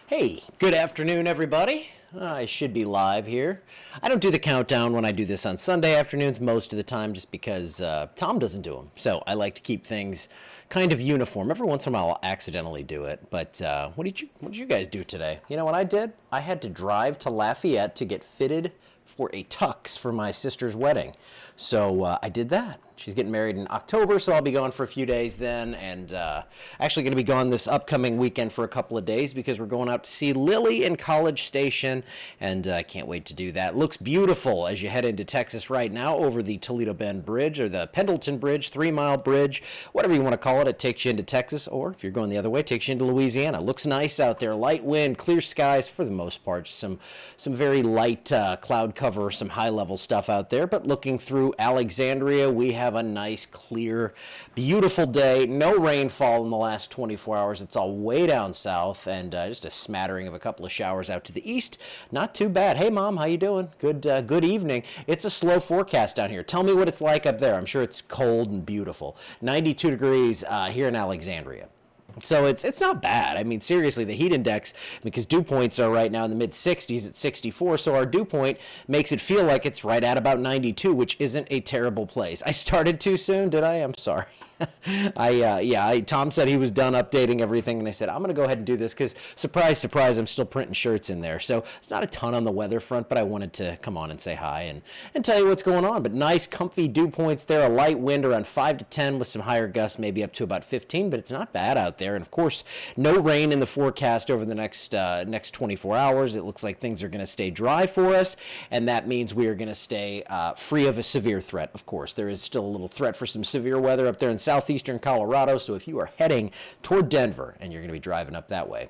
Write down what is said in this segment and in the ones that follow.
Hey, good afternoon, everybody. I should be live here. I don't do the countdown when I do this on Sunday afternoons most of the time just because Tom doesn't do them. So I like to keep things kind of uniform. Every once in a while I'll accidentally do it. But what did you guys do today? You know what I did? I had to drive to Lafayette to get fitted for a tux for my sister's wedding. So I did that. She's getting married in October, so I'll be gone for a few days then, and actually going to be gone this upcoming weekend for a couple of days because we're going out to see Lily in College Station, and I can't wait to do that. Looks beautiful as you head into Texas right now over the Toledo Bend Bridge, or the Pendleton Bridge, 3 Mile Bridge, whatever you want to call it. It takes you into Texas, or if you're going the other way, it takes you into Louisiana. Looks nice out there. Light wind, clear skies for the most part. Some very light cloud cover, some high-level stuff out there, but looking through Alexandria, we have a nice, clear, beautiful day. No rainfall in the last 24 hours. It's all way down south, and just a smattering of a couple of showers out to the east. Not too bad. Hey, Mom, how you doing? Good evening. It's a slow forecast down here. Tell me what it's like up there. I'm sure it's cold and beautiful. 92 degrees here in Alexandria. So it's not bad. I mean, seriously, the heat index, because dew points are right now in the mid-60s at 64, so our dew point makes it feel like it's right at about 92, which isn't a terrible place. I started too soon, did I? I'm sorry. Tom said he was done updating everything, and I said, I'm going to go ahead and do this because, surprise, surprise, I'm still printing shirts in there. So it's not a ton on the weather front, but I wanted to come on and say hi and tell you what's going on. But nice, comfy dew points there, a light wind around 5 to 10 with some higher gusts, maybe up to about 15, but it's not bad out there. And, of course, no rain in the forecast over the next 24 hours. It looks like things are going to stay dry for us, and that means we are going to stay free of a severe threat, of course. There is still a little threat for some severe weather up there in southeastern Colorado, so if you are heading toward Denver and you're going to be driving up that way,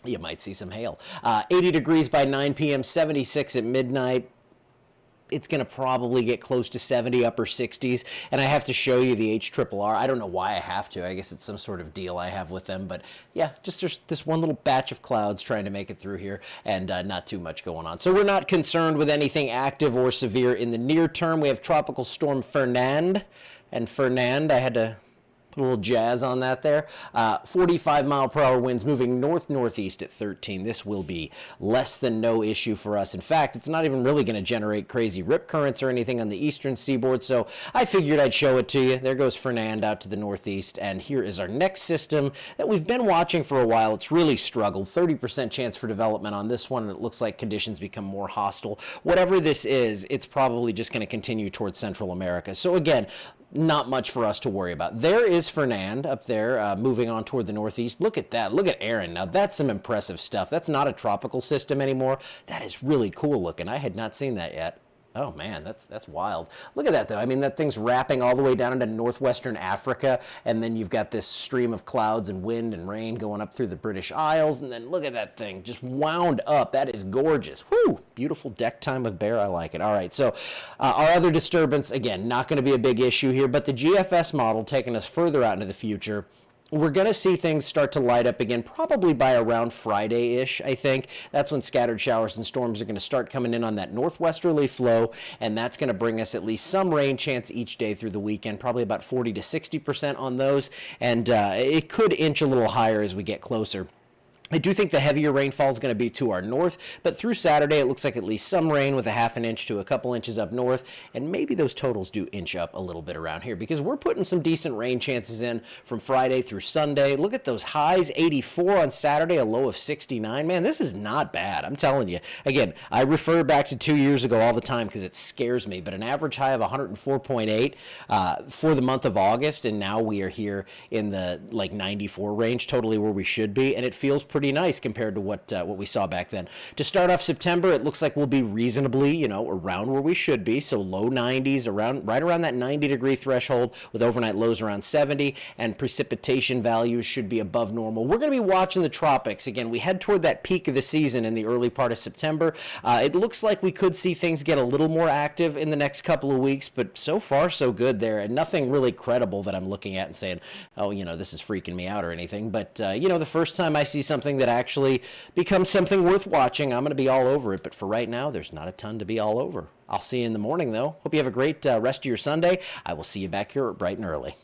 you might see some hail. 80 degrees by 9 p.m., 76 at midnight. It's going to probably get close to 70, upper 60s, and I have to show you the HRRR. I don't know why I have to. I guess it's some sort of deal I have with them, but yeah, just there's this one little batch of clouds trying to make it through here, and not too much going on. So we're not concerned with anything active or severe in the near term. We have Tropical Storm Fernand, and Fernand, I had to put a little jazz on that there. 45-mile-per-hour winds moving north-northeast at 13. This will be less than no issue for us. In fact, it's not even really going to generate crazy rip currents or anything on the eastern seaboard, so I figured I'd show it to you. There goes Fernand out to the northeast, and here is our next system that we've been watching for a while. It's really struggled. 30% chance for development on this one, and it looks like conditions become more hostile. Whatever this is, it's probably just going to continue towards Central America. So again, not much for us to worry about. There is Fernand up there, moving on toward the northeast. Look at that. Look at Aaron. Now, that's some impressive stuff. That's not a tropical system anymore. That is really cool looking. I had not seen that yet. Oh, man, that's wild. Look at that, though. I mean, that thing's wrapping all the way down into northwestern Africa, and then you've got this stream of clouds and wind and rain going up through the British Isles, and then look at that thing, just wound up. That is gorgeous. Whoo! Beautiful deck time with Bear. I like it. All right, so our other disturbance, again, not going to be a big issue here, but the GFS model taking us further out into the future, we're going to see things start to light up again, probably by around Friday-ish, I think. That's when scattered showers and storms are going to start coming in on that northwesterly flow, and that's going to bring us at least some rain chance each day through the weekend, probably about 40 to 60% on those, and it could inch a little higher as we get closer. I do think the heavier rainfall is going to be to our north, but through Saturday it looks like at least some rain with a half an inch to a couple inches up north, and maybe those totals do inch up a little bit around here because we're putting some decent rain chances in from Friday through Sunday. Look at those highs, 84 on Saturday, a low of 69. Man, this is not bad. I'm telling you. Again, I refer back to 2 years ago all the time because it scares me, but an average high of 104.8 for the month of August, and now we are here in the 94 range, totally where we should be, and it feels pretty nice compared to what we saw back then. To start off September, it looks like we'll be reasonably, around where we should be. So low 90s, right around that 90-degree threshold, with overnight lows around 70, and precipitation values should be above normal. We're going to be watching the tropics again. We head toward that peak of the season in the early part of September. It looks like we could see things get a little more active in the next couple of weeks, but so far so good there, and nothing really credible that I'm looking at and saying, oh, this is freaking me out or anything. But the first time I see something that actually becomes something worth watching, I'm going to be all over it. But for right now, there's not a ton to be all over. I'll see you in the morning, though. Hope you have a great rest of your Sunday. I will see you back here bright and early.